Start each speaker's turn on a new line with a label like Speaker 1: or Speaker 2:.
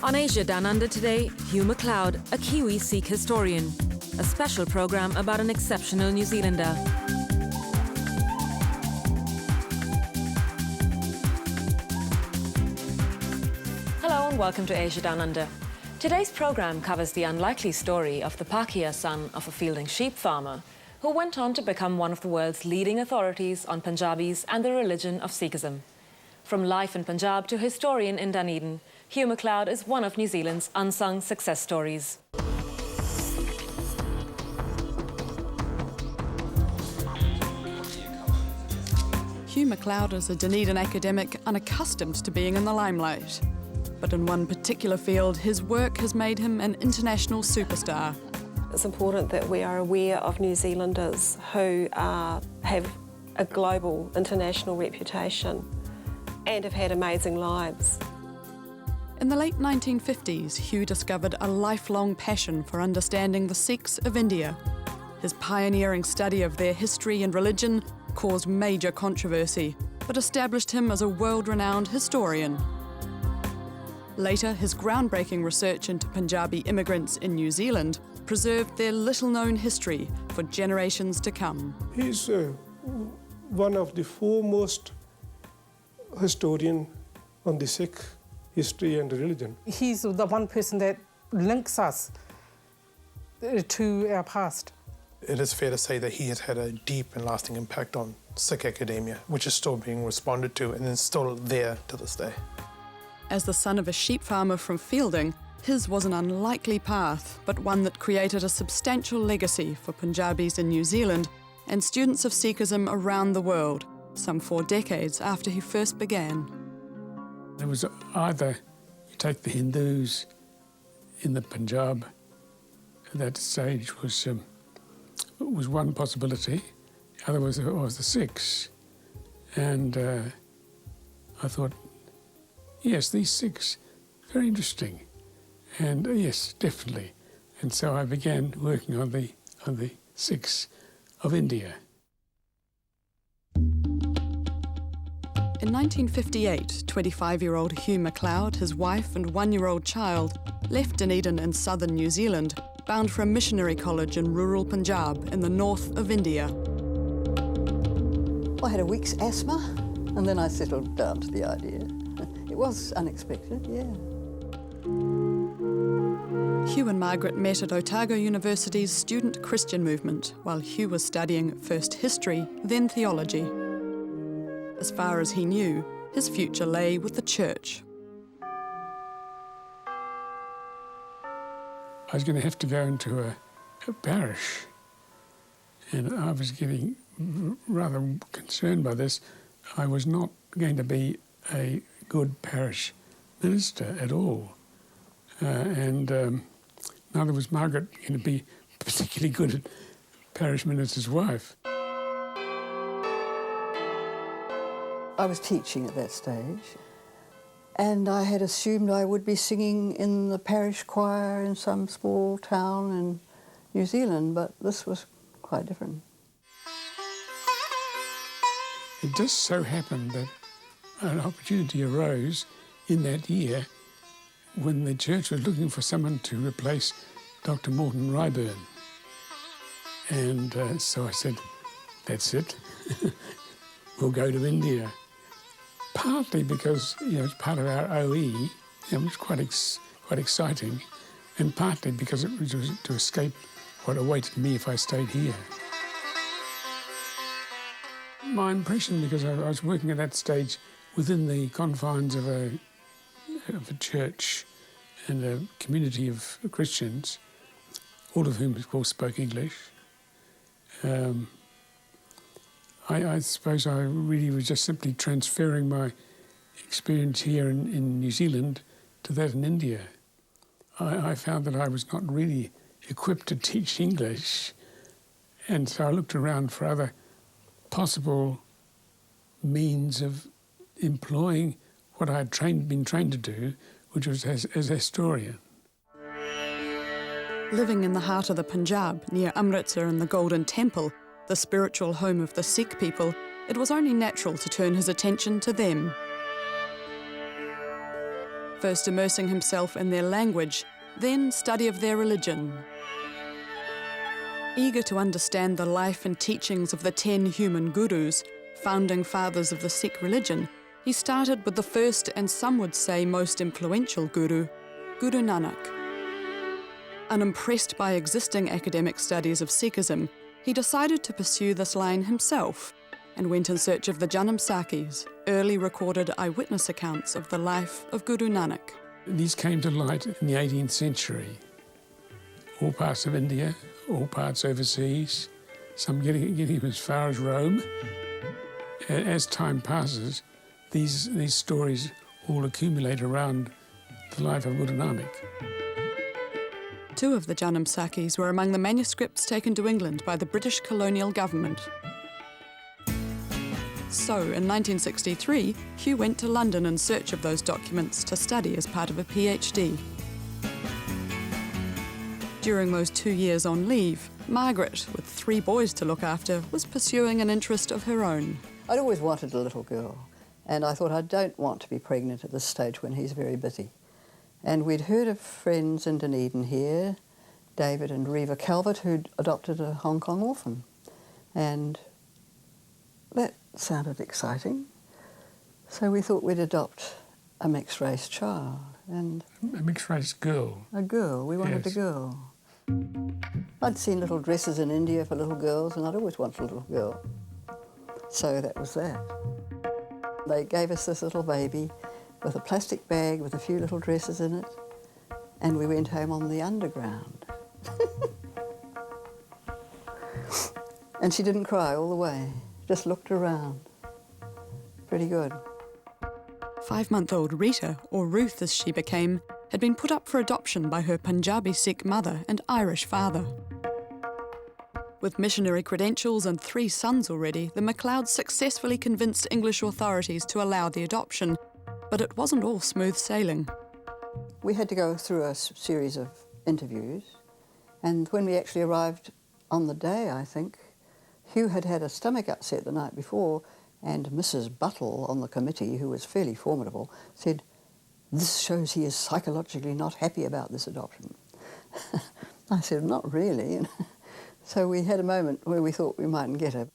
Speaker 1: On Asia Down Under today, Hew McLeod, a Kiwi Sikh historian. A special programme about an exceptional New Zealander. Hello and welcome to Asia Down Under. Today's programme covers the unlikely story of the Pakeha son of a fielding sheep farmer who went on to become one of the world's leading authorities on Punjabis and the religion of Sikhism. From life in Punjab to historian in Dunedin, Hew McLeod is one of New Zealand's unsung success stories.
Speaker 2: Hew McLeod is a Dunedin academic unaccustomed to being in the limelight. But in one particular field, his work has made him an international superstar.
Speaker 3: It's important that we are aware of New Zealanders who have a global, international reputation and have had amazing lives.
Speaker 2: In the late 1950s, Hew discovered a lifelong passion for understanding the Sikhs of India. His pioneering study of their history and religion caused major controversy, but established him as a world-renowned historian. Later, his groundbreaking research into Punjabi immigrants in New Zealand preserved their little-known history for generations to come.
Speaker 4: He's one of the foremost historians on the Sikh history and religion.
Speaker 5: He's the one person that links us to our past.
Speaker 6: It is fair to say that he has had a deep and lasting impact on Sikh academia, which is still being responded to and is still there to this day.
Speaker 2: As the son of a sheep farmer from Fielding, his was an unlikely path, but one that created a substantial legacy for Punjabis in New Zealand and students of Sikhism around the world, some 4 decades after he first began.
Speaker 7: There was either you take the Hindus in the Punjab at that stage was one possibility. The other was the Sikhs, and I thought, yes, these Sikhs, very interesting, and yes, definitely. And so I began working on the Sikhs of India.
Speaker 2: In 1958, 25-year-old Hew McLeod, his wife and 1-year-old child left Dunedin in southern New Zealand, bound for a missionary college in rural Punjab in the north of India.
Speaker 8: I had a week's asthma, and then I settled down to the idea. It was unexpected, yeah.
Speaker 2: Hew and Margaret met at Otago University's student Christian movement, while Hew was studying first history, then theology. As far as he knew, his future lay with the church.
Speaker 7: I was going to have to go into a parish, and I was getting rather concerned by this. I was not going to be a good parish minister at all, and neither was Margaret going to be particularly good at parish minister's wife.
Speaker 8: I was teaching at that stage, and I had assumed I would be singing in the parish choir in some small town in New Zealand, but this was quite different.
Speaker 7: It just so happened that an opportunity arose in that year when the church was looking for someone to replace Dr. Morton Ryburn. And so I said, that's it, we'll go to India. Partly because, it's part of our OE, it was quite exciting, and partly because it was to escape what awaited me if I stayed here. My impression, because I was working at that stage within the confines of a church and a community of Christians, all of whom, of course, spoke English, I suppose I really was just simply transferring my experience here in New Zealand to that in India. I found that I was not really equipped to teach English, and so I looked around for other possible means of employing what I had been trained to do, which was as a historian.
Speaker 2: Living in the heart of the Punjab, near Amritsar and the Golden Temple, the spiritual home of the Sikh people, it was only natural to turn his attention to them. first immersing himself in their language, then study of their religion. Eager to understand the life and teachings of the 10 human gurus, founding fathers of the Sikh religion, he started with the first and some would say most influential guru, Guru Nanak. Unimpressed by existing academic studies of Sikhism, he decided to pursue this line himself and went in search of the Janam Sakhis, early recorded eyewitness accounts of the life of Guru Nanak.
Speaker 7: These came to light in the 18th century. All parts of India, all parts overseas, some getting as far as Rome. As time passes, these stories all accumulate around the life of Guru Nanak.
Speaker 2: 2 of the Janam Sakhis were among the manuscripts taken to England by the British colonial government. So, in 1963, Hew went to London in search of those documents to study as part of a PhD. During those 2 years on leave, Margaret, with 3 boys to look after, was pursuing an interest of her own.
Speaker 8: I'd always wanted a little girl, and I thought I don't want to be pregnant at this stage when he's very busy. And we'd heard of friends in Dunedin here, David and Reva Calvert, who'd adopted a Hong Kong orphan. And that sounded exciting. So we thought we'd adopt a mixed-race child. And
Speaker 7: A mixed-race girl.
Speaker 8: a girl. We wanted
Speaker 7: Yes.
Speaker 8: a girl. I'd seen little dresses in India for little girls, and I'd always wanted a little girl. So that was that. They gave us this little baby with a plastic bag with a few little dresses in it, and we went home on the underground. And she didn't cry all the way, just looked around. Pretty good.
Speaker 2: 5-month-old Rita, or Ruth as she became, had been put up for adoption by her Punjabi Sikh mother and Irish father. With missionary credentials and 3 sons already, the McLeods successfully convinced English authorities to allow the adoption, but it wasn't all smooth sailing.
Speaker 8: We had to go through a series of interviews, and when we actually arrived on the day, I think, Hew had had a stomach upset the night before, and Mrs. Buttle on the committee, who was fairly formidable, said, "This shows he is psychologically not happy about this adoption." I said, "Not really." So we had a moment where we thought we mightn't get her.